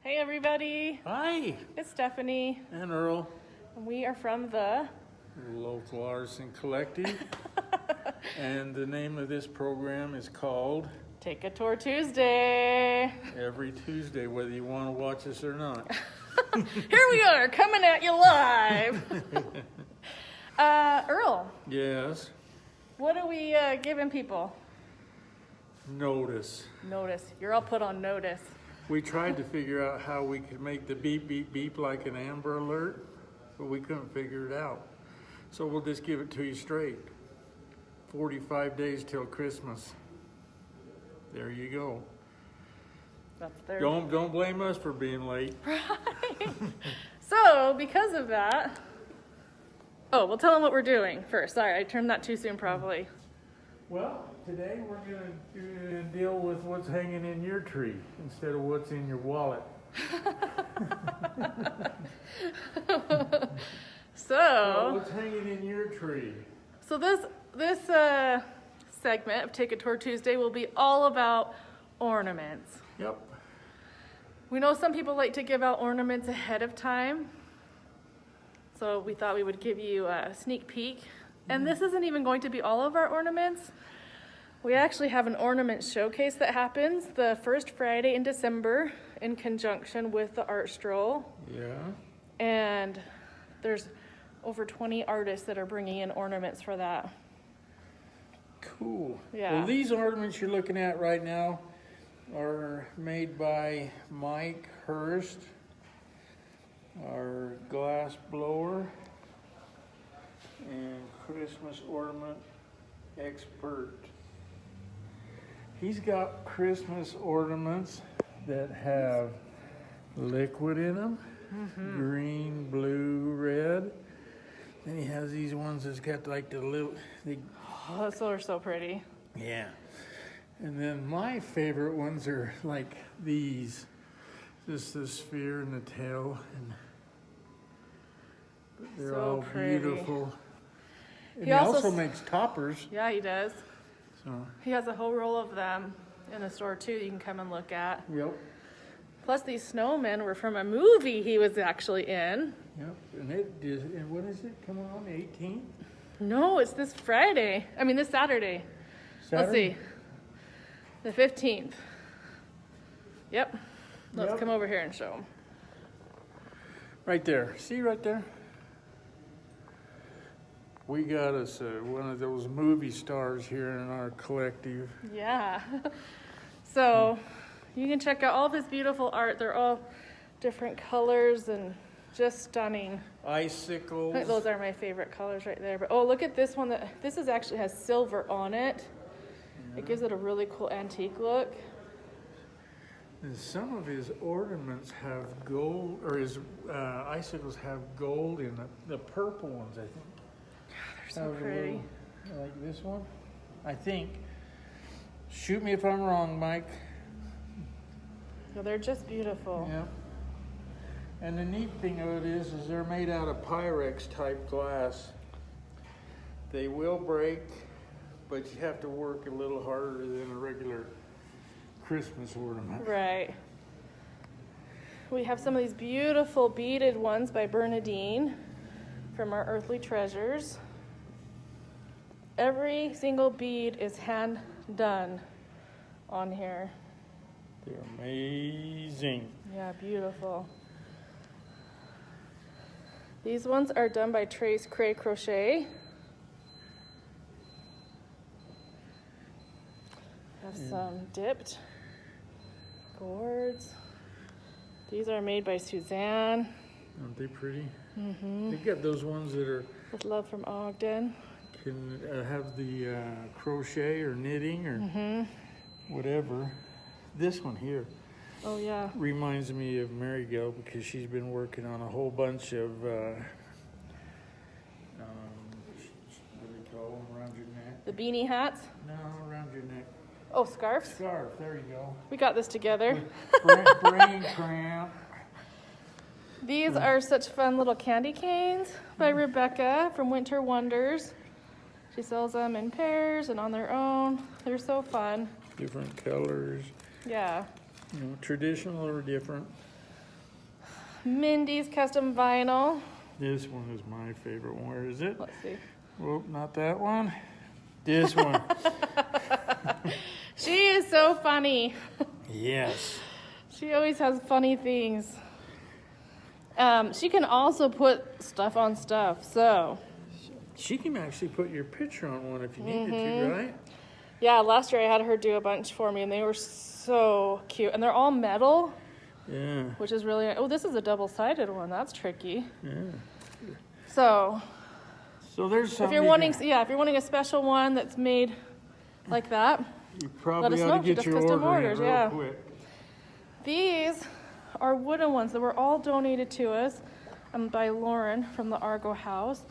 Hey everybody, Hi, it's Stephanie, and Earl, and we are from the local artisan collective, and the name of this program is called Take a Tour Tuesday. Every Tuesday, whether you want to watch us or not. Here we are, coming at you live. Earl, Yes, what are we giving people? notice. Notice. You're all put on notice. We tried to figure out how we could make the beep, beep, beep like an Amber Alert, but we couldn't figure it out. So we'll just give it to you straight. 45 days till Christmas. There you go. That's their... Don't blame us for being late. Right. So, because of that... Oh, we'll tell them what we're doing first. Sorry, I turned that too soon probably. Well, today we're going to deal with what's hanging in your tree instead of what's in your wallet. So, what's hanging in your tree? So this segment of Take a Tour Tuesday will be all about ornaments. Yep. We know some people like to give out ornaments ahead of time, so we thought we would give you a sneak peek. And this isn't even going to be all of our ornaments. We actually have an ornament showcase that happens the first Friday in December in conjunction with the art stroll. Yeah. And there's over 20 artists that are bringing in ornaments for that. Cool. Yeah. Well, these ornaments you're looking at right now are made by Mike Hurst, our glass blower and Christmas ornament expert. He's got Christmas ornaments that have liquid in them, green, blue, red. Then he has these ones that's got like the little... Oh, those are so pretty. Yeah. And then my favorite ones are like these. Just the sphere and the tail. And they're So all pretty. beautiful. And He he also also makes toppers. Yeah, he does. So, He has a whole roll of them in the store too. You can come and look at. yep. Plus, these snowmen were from a movie he was actually in. Yep. And when is it coming on? The 18th? No, it's this Friday. I mean, this Saturday. Let's see. The 15th. Yep. Let's Yep. come over here and show them. Right there. See right there? We got us one of those movie stars here in our collective. Yeah. So you can check out all this beautiful art. They're all different colors and just stunning. Icicles. I think those are my favorite colors right there. But oh, look at this one. This is actually has silver on it. It gives it a really cool antique look. And some of his ornaments have gold, or his icicles have gold in the purple ones, I think. They're so pretty. Like this one, I think. Shoot me if I'm wrong, Mike. No, they're just beautiful. Yeah. And the neat thing of it is they're made out of Pyrex type glass. They will break, but you have to work a little harder than a regular Christmas ornament. Right. We have some of these beautiful beaded ones by Bernadine from our Earthly Treasures. Every single bead is hand done on here. They're amazing. Yeah, beautiful. These ones are done by Trés Crochet. Have some dipped gourds. These are made by Suzanne. Aren't they pretty? Mm-hmm. They got those ones that are With love from Ogden. can have the crochet or knitting or whatever. This one here Oh yeah. reminds me of Marigo because she's been working on a whole bunch of what do they call them, around your neck? The beanie hats. No, around your neck. Oh, scarves. Scarf. There you go. We got this together. Brain cramp. These are such fun little candy canes by Rebecca from Winter Wonders. She sells them in pairs and on their own. They're so fun. Different colors. Yeah. You know, traditional or different. Mindys custom vinyl. This one is my favorite one. Where is it? Let's see. Oh, not that one. This one. She is so funny. Yes. She always has funny things. She can also put stuff on stuff, so. She can actually put your picture on one if you needed to, right? Yeah, last year I had her do a bunch for me, and they were so cute. And they're all metal, Yeah. which is really, oh, this is a double-sided one. That's tricky. Yeah. So there's if something. you're wanting, if you're wanting a special one that's made like that, You let probably us ought know. to She get does your custom order orders, in real yeah. quick. These are wooden ones that were all donated to us by Lauren from the Argo House.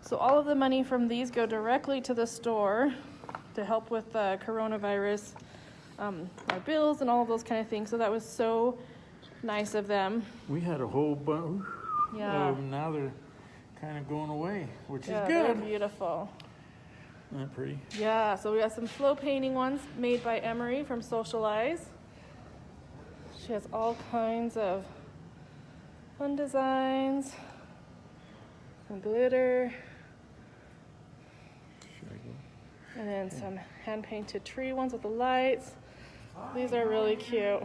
So all of the money from these go directly to the store to help with the coronavirus, our bills and all of those kind of things. So that was so nice of them. We had a whole bunch. Yeah. Now they're kind of going away, which Yeah, is they're good. beautiful. Isn't that pretty? Yeah, so we got some flow painting ones made by Emery from Sociallies. She has all kinds of fun designs, some glitter, Should I go? and then some hand-painted tree ones with the lights. These are really cute.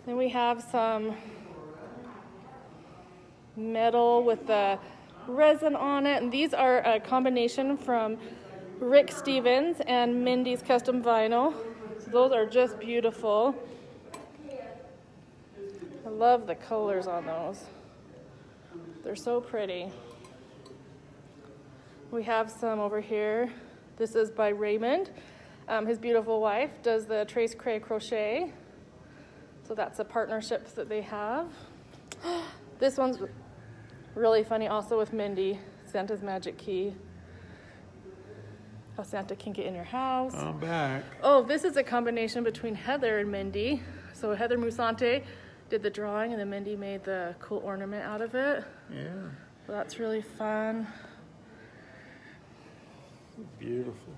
Then we have some metal with the resin on it, and these are a combination from Rick Stevens and Mindys Custom Vinyl. So those are just beautiful. I love the colors on those. They're so pretty. We have some over here. This is by Raymond. His beautiful wife does the Trés Crochet. So that's a partnership that they have. This one's really funny also with Mindy, Santa's Magic Key. How Santa can get in your house. I'm back. Oh, this is a combination between Heather and Mindy. So Heather Musante did the drawing and then Mindy made the cool ornament out of it. Yeah. So that's really fun. Beautiful.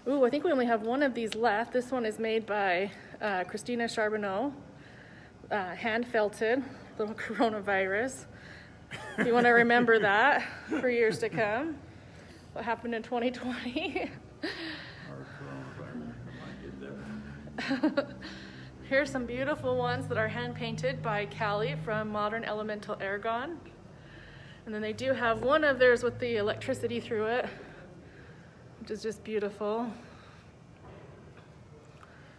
Ooh, I think we only have one of these left. This one is made by Christina Charbonneau, hand felted, little coronavirus. If you want to remember that for years to come, what happened in 2020. Our coronavirus, I might get that. Here's some beautiful ones that are hand painted by Callie from Modern Elemental Ergon. And then they do have one of theirs with the electricity through it, which is just beautiful.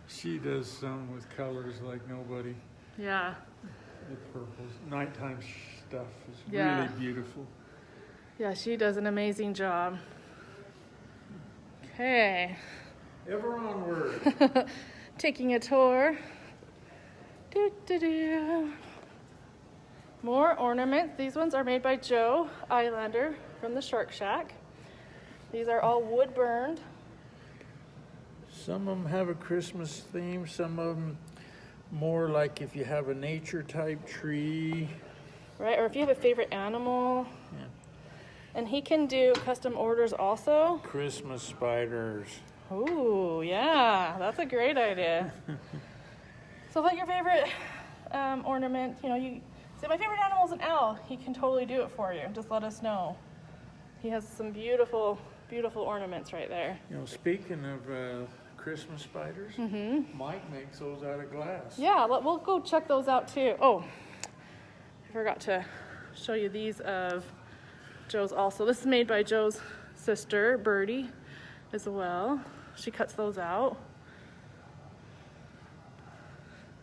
She does some with colors like nobody. Yeah. The purples, nighttime stuff is Yeah. really beautiful. Yeah, she does an amazing job. Okay. Ever onward. Taking a tour. Do. More ornaments. These ones are made by Joe Eilander from the Shark Shack. These are all wood burned. Some of them have a Christmas theme, some of them more like if you have a nature type tree. Right, or if you have a favorite animal. Yeah. And he can do custom orders also. Christmas spiders. Ooh, yeah, that's a great idea. So like your favorite ornament, you say my favorite animal is an owl. He can totally do it for you. Just let us know. He has some beautiful, beautiful ornaments right there. Speaking of Christmas spiders, Mike makes those out of glass. Yeah, we'll go check those out too. Oh, I forgot to show you these of Joe's also. This is made by Joe's sister, Birdie, as well. She cuts those out.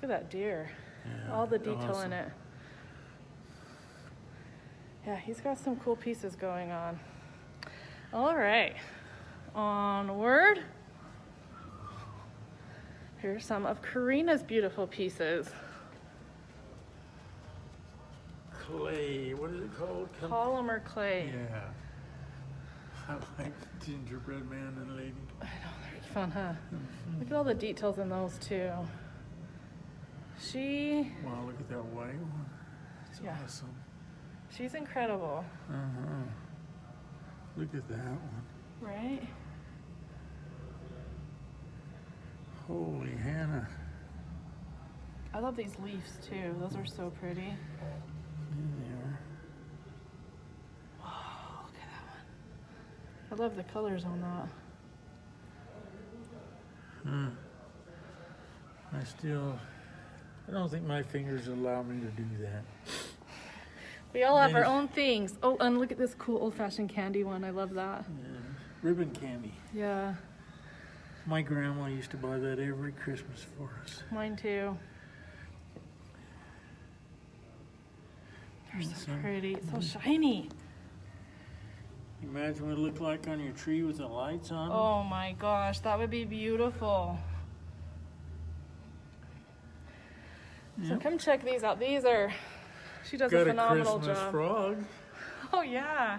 Look at that deer. Yeah, All the detail awesome. in it. Yeah, he's got some cool pieces going on. All right, onward. Here's some of Karina's beautiful pieces. Clay, what is it called? Polymer clay. Yeah. I like the gingerbread man and lady. I know, they're fun, huh? Look at all the details in those too. Wow, look at that white one. It's Yeah. awesome. She's incredible, Look at that one. right? Holy Hannah. I love these leaves too. Those are so pretty. There they are. Oh, look at that one. I love the colors on that. I don't think my fingers allow me to do that. We all have our Yes. own things. Oh, and look at this cool old-fashioned candy one. I love that. Yeah. Ribbon candy. Yeah, My grandma used to buy that every Christmas for us. mine too. They're so pretty. It's so shiny. Imagine what it looked like on your tree with the lights on it. Oh my gosh, that would be beautiful. So Yep. come check these out. These are, she does a Got a phenomenal Christmas job. frog. Oh yeah.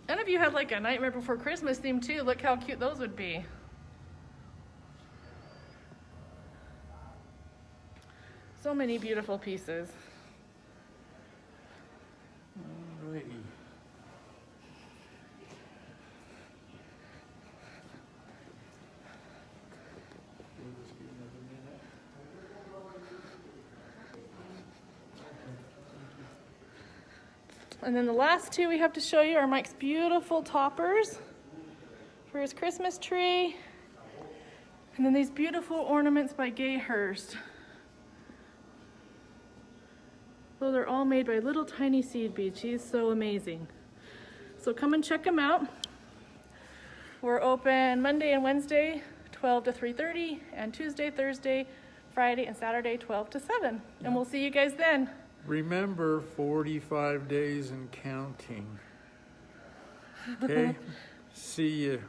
And if you had like a Nightmare Before Christmas theme too, look how cute those would be. So many beautiful pieces. Alrighty. And then the last two we have to show you are Mike's beautiful toppers for his Christmas tree. And then these beautiful ornaments by Gaye Hurst. Those are all made by little tiny seed beads. She's so amazing. So come and check them out. We're open Monday and Wednesday, 12 to 3:30, and Tuesday, Thursday, Friday, and Saturday, 12 to 7. And we'll see you guys then. Remember, 45 days and counting. Okay? See you.